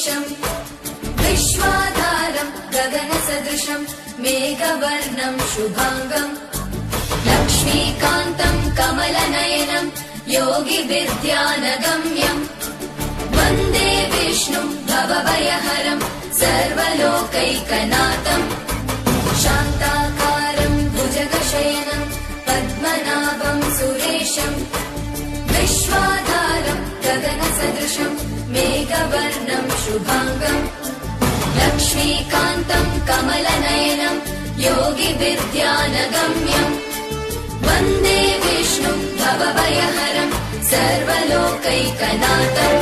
सुरेशम् विश्वाधारम् गगनसदृशम् मेघवर्णम् शुभाङ्गम् लक्ष्मीकान्तम् कमलनयनम् योगिविद्यानगम्यम् वन्दे विष्णुम् भवभयहरम् सर्वलोकैकनाथम् शान्ताकारम् भुजगशयनम् पद्मनाभम् सुरेशम् विश्वाधारम् गगनसदृशम् मेघवर्णम् शुभाङ्गम् लक्ष्मीकान्तम् कमलनयनम् योगिविद्यानगम्यम् वन्दे विष्णुम् भवभयहरम् सर्वलोकैकनाथम्